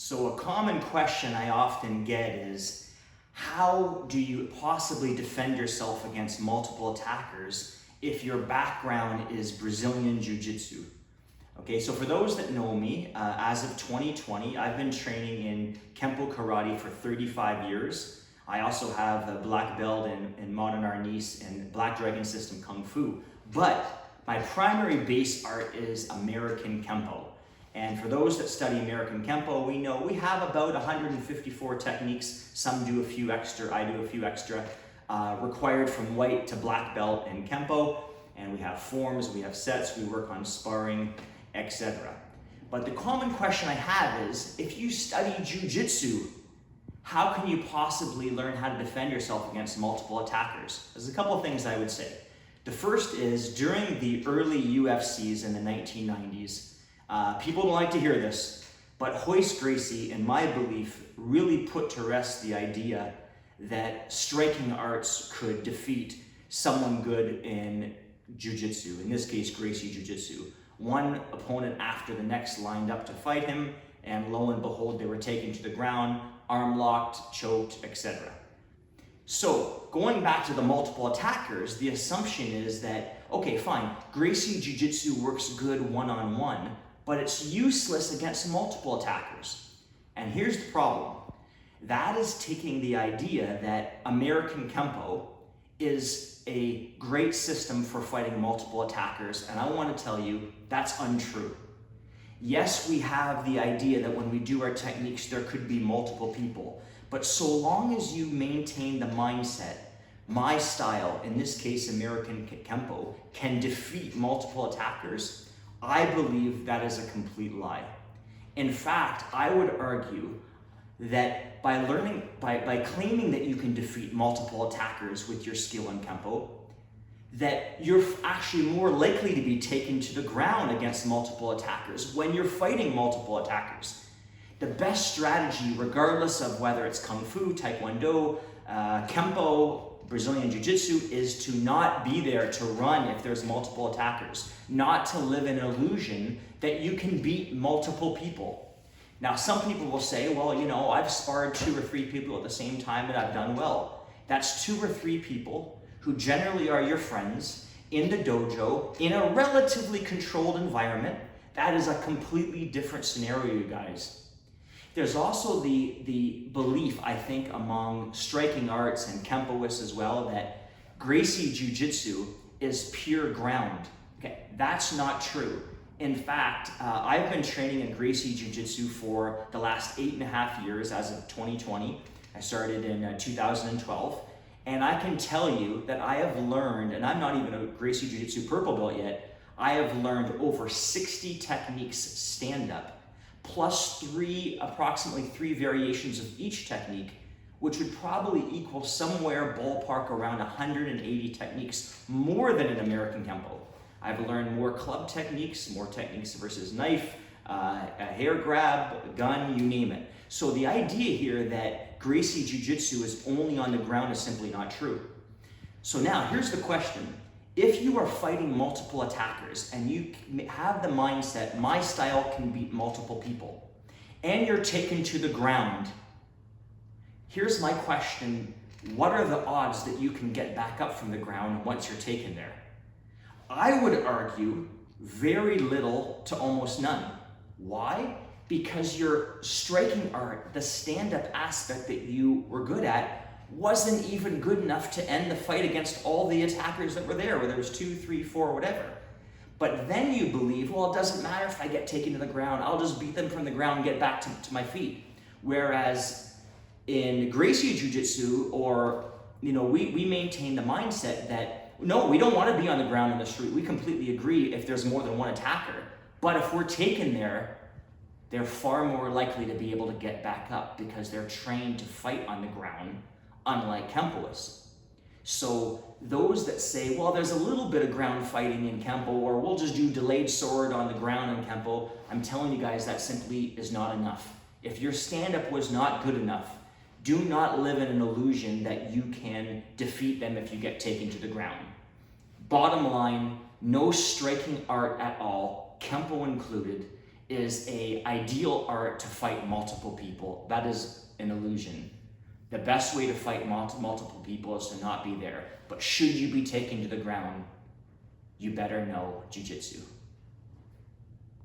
So a common question I often get is, how do you possibly defend yourself against multiple attackers if your background is Brazilian Jiu-Jitsu? Okay, so for those that know me, as of 2020, I've been training in Kenpo karate for 35 years. I also have a black belt in modern arnis and Black Dragon system Kung Fu. But my primary base art is American Kenpo. And for those that study American Kenpo, we know we have about 154 techniques. Some do a few extra, I do a few extra, required from white to black belt in Kenpo. And we have forms, we have sets, we work on sparring, etc. But the common question I have is, if you study Jiu-Jitsu, how can you possibly learn how to defend yourself against multiple attackers? There's a couple of things I would say. The first is, during the early UFCs in the 1990s, people don't like to hear this, but Royce Gracie, in my belief, really put to rest the idea that striking arts could defeat someone good in Jiu-Jitsu, in this case, Gracie Jiu-Jitsu. One opponent after the next lined up to fight him, and lo and behold, they were taken to the ground, arm locked, choked, etc. So, going back to the multiple attackers, the assumption is that, okay, fine, Gracie Jiu-Jitsu works good one-on-one, but it's useless against multiple attackers. And here's the problem. That is taking the idea that American Kenpo is a great system for fighting multiple attackers, and I want to tell you, that's untrue. Yes, we have the idea that when we do our techniques, there could be multiple people, but so long as you maintain the mindset, my style, in this case American Kenpo, can defeat multiple attackers, I believe that is a complete lie. In fact, I would argue that by claiming that you can defeat multiple attackers with your skill in Kenpo, that you're actually more likely to be taken to the ground against multiple attackers when you're fighting multiple attackers. The best strategy, regardless of whether it's Kung Fu, Taekwondo, Kenpo, Brazilian Jiu-Jitsu, is to not be there to run if there's multiple attackers, not to live in an illusion that you can beat multiple people. Now, some people will say, well, you know, I've sparred 2 or 3 people at the same time and I've done well. That's 2 or 3 people who generally are your friends in the dojo in a relatively controlled environment. That is a completely different scenario, you guys. There's also the belief, I think, among striking arts and Kenpoists as well, that Gracie Jiu-Jitsu is pure ground. Okay, that's not true. In fact, I've been training in Gracie Jiu-Jitsu for the last 8.5 years as of 2020. I started in 2012. And I can tell you that I have learned, and I'm not even a Gracie Jiu-Jitsu purple belt yet, I have learned over 60 techniques stand-up, plus approximately 3 variations of each technique, which would probably equal somewhere ballpark around 180 techniques, more than an American Kenpo. I've learned more club techniques, more techniques versus knife, a hair grab, a gun, you name it. So the idea here that Gracie Jiu-Jitsu is only on the ground is simply not true. So now, here's the question. If you are fighting multiple attackers and you have the mindset, my style can beat multiple people, and you're taken to the ground, here's my question. What are the odds that you can get back up from the ground once you're taken there? I would argue very little to almost none. Why? Because your striking art, the stand-up aspect that you were good at, wasn't even good enough to end the fight against all the attackers that were there, whether it was 2, 3, 4, whatever. But then you believe, well, it doesn't matter if I get taken to the ground, I'll just beat them from the ground and get back to my feet. Whereas in Gracie Jiu-Jitsu, or, you know, we maintain the mindset that, no, we don't want to be on the ground in the street. We completely agree if there's more than one attacker. But if we're taken there, they're far more likely to be able to get back up because they're trained to fight on the ground, unlike Kenpoists. So those that say, well, there's a little bit of ground fighting in Kenpo, or we'll just do delayed sword on the ground in Kenpo, I'm telling you guys that simply is not enough. If your stand-up was not good enough, do not live in an illusion that you can defeat them if you get taken to the ground. Bottom line, no striking art at all, Kenpo included, is a ideal art to fight multiple people. That is an illusion. The best way to fight multiple people is to not be there. But should you be taken to the ground, you better know jiu-jitsu.